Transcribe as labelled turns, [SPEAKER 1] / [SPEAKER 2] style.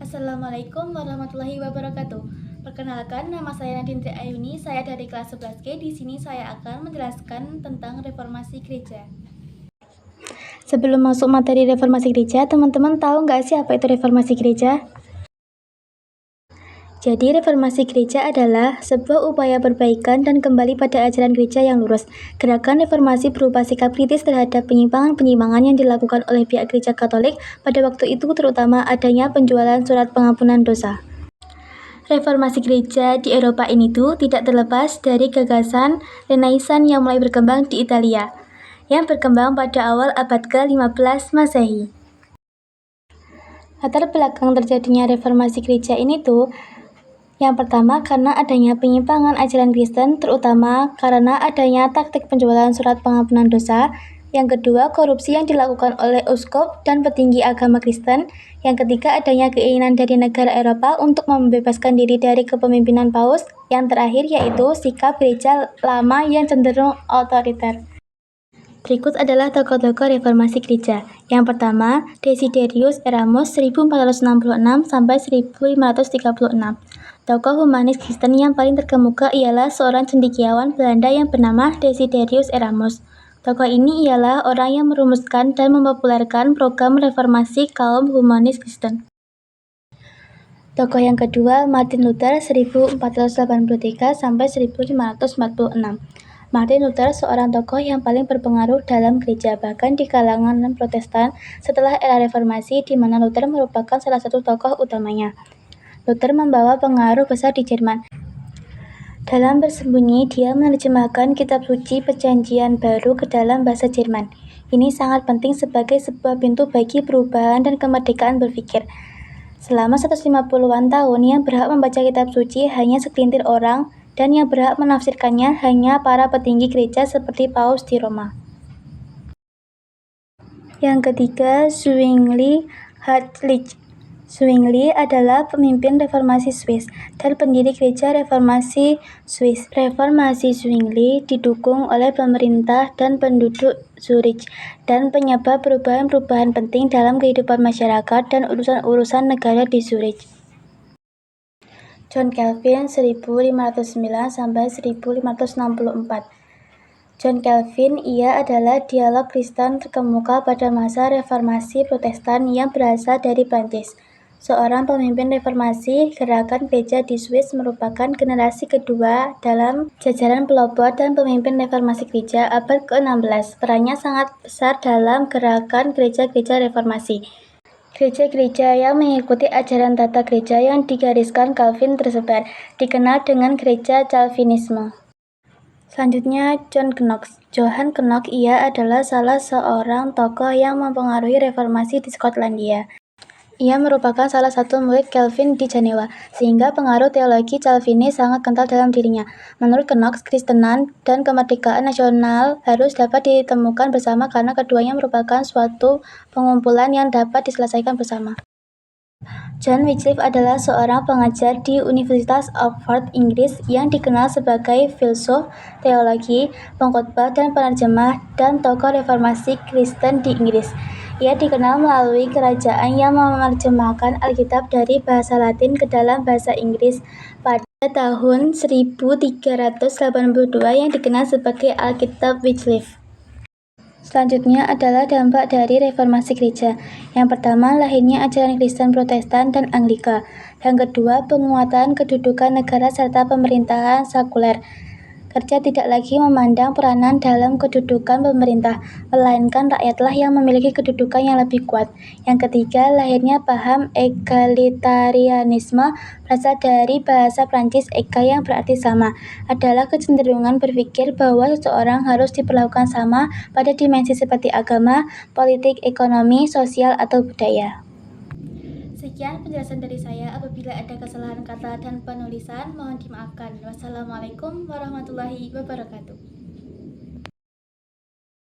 [SPEAKER 1] Assalamualaikum warahmatullahi wabarakatuh. Perkenalkan, nama saya Nadine Ayuni, saya dari kelas 11G. Di sini saya akan menjelaskan tentang reformasi gereja. Sebelum masuk materi reformasi gereja, teman-teman tahu nggak sih apa itu reformasi gereja? Jadi, reformasi gereja adalah sebuah upaya perbaikan dan kembali pada ajaran gereja yang lurus. Gerakan reformasi berupa sikap kritis terhadap penyimpangan-penyimpangan yang dilakukan oleh pihak gereja Katolik pada waktu itu, terutama adanya penjualan surat pengampunan dosa. Reformasi gereja di Eropa ini tidak terlepas dari gagasan Renaissance yang mulai berkembang di Italia, yang berkembang pada awal abad ke-15 Masehi. Latar belakang terjadinya reformasi gereja ini yang pertama, karena adanya penyimpangan ajaran Kristen, terutama karena adanya taktik penjualan surat pengampunan dosa. Yang kedua, korupsi yang dilakukan oleh uskup dan petinggi agama Kristen. Yang ketiga, adanya keinginan dari negara Eropa untuk membebaskan diri dari kepemimpinan Paus. Yang terakhir yaitu sikap gereja lama yang cenderung otoriter. Berikut adalah tokoh-tokoh reformasi gereja. Yang pertama, Desiderius Erasmus 1466 sampai 1536. Tokoh humanis Kristen yang paling terkemuka ialah seorang cendekiawan Belanda yang bernama Desiderius Erasmus. Tokoh ini ialah orang yang merumuskan dan mempopulerkan program reformasi kaum humanis Kristen. Tokoh yang kedua, Martin Luther 1483 sampai 1546. Martin Luther seorang tokoh yang paling berpengaruh dalam gereja, bahkan di kalangan non-Protestan setelah era reformasi, di mana Luther merupakan salah satu tokoh utamanya. Luther membawa pengaruh besar di Jerman. Dalam bersembunyi, dia menerjemahkan kitab suci Perjanjian Baru ke dalam bahasa Jerman. Ini sangat penting sebagai sebuah pintu bagi perubahan dan kemerdekaan berpikir. Selama 150-an tahun, yang berhak membaca kitab suci hanya segelintir orang, dan yang berhak menafsirkannya hanya para petinggi gereja seperti Paus di Roma. Yang ketiga, Zwingli Hartlich. Zwingli adalah pemimpin reformasi Swiss dan pendiri gereja reformasi Swiss. Reformasi Zwingli didukung oleh pemerintah dan penduduk Zurich dan penyebab perubahan-perubahan penting dalam kehidupan masyarakat dan urusan-urusan negara di Zurich. John Calvin 1509 sampai 1564. John Calvin adalah dialog Kristen terkemuka pada masa reformasi Protestan yang berasal dari Prancis. Seorang pemimpin reformasi, gerakan gereja di Swiss merupakan generasi kedua dalam jajaran pelopor dan pemimpin reformasi gereja abad ke-16. Perannya sangat besar dalam gerakan gereja-gereja reformasi. Gereja-gereja yang mengikuti ajaran tata gereja yang digariskan Calvin tersebar, dikenal dengan gereja Calvinisme. Selanjutnya, John Knox. Johann Knox adalah salah seorang tokoh yang mempengaruhi reformasi di Skotlandia. Ia merupakan salah satu murid Calvin di Jenewa, sehingga pengaruh teologi Calvinis sangat kental dalam dirinya. Menurut Knox, Kristenan dan kemerdekaan nasional harus dapat ditemukan bersama karena keduanya merupakan suatu pengumpulan yang dapat diselesaikan bersama. John Wycliffe adalah seorang pengajar di Universitas Oxford, Inggris, yang dikenal sebagai filsuf, teologi, pengkhotbah, dan penerjemah, dan tokoh reformasi Kristen di Inggris. Ia dikenal melalui kerajaan yang menerjemahkan Alkitab dari bahasa Latin ke dalam bahasa Inggris pada tahun 1382 yang dikenal sebagai Alkitab Wycliffe. Selanjutnya adalah dampak dari reformasi gereja. Yang pertama, lahirnya ajaran Kristen Protestan dan Anglika. Yang kedua, penguatan kedudukan negara serta pemerintahan sekuler. Gereja tidak lagi memandang peranan dalam kedudukan pemerintah, melainkan rakyatlah yang memiliki kedudukan yang lebih kuat. Yang ketiga, lahirnya paham egalitarianisme, berasal dari bahasa Prancis ega yang berarti sama, adalah kecenderungan berpikir bahwa seseorang harus diperlakukan sama pada dimensi seperti agama, politik, ekonomi, sosial, atau budaya. Sekian penjelasan dari saya. Apabila ada kesalahan kata dan penulisan, mohon dimaafkan. Wassalamualaikum warahmatullahi wabarakatuh.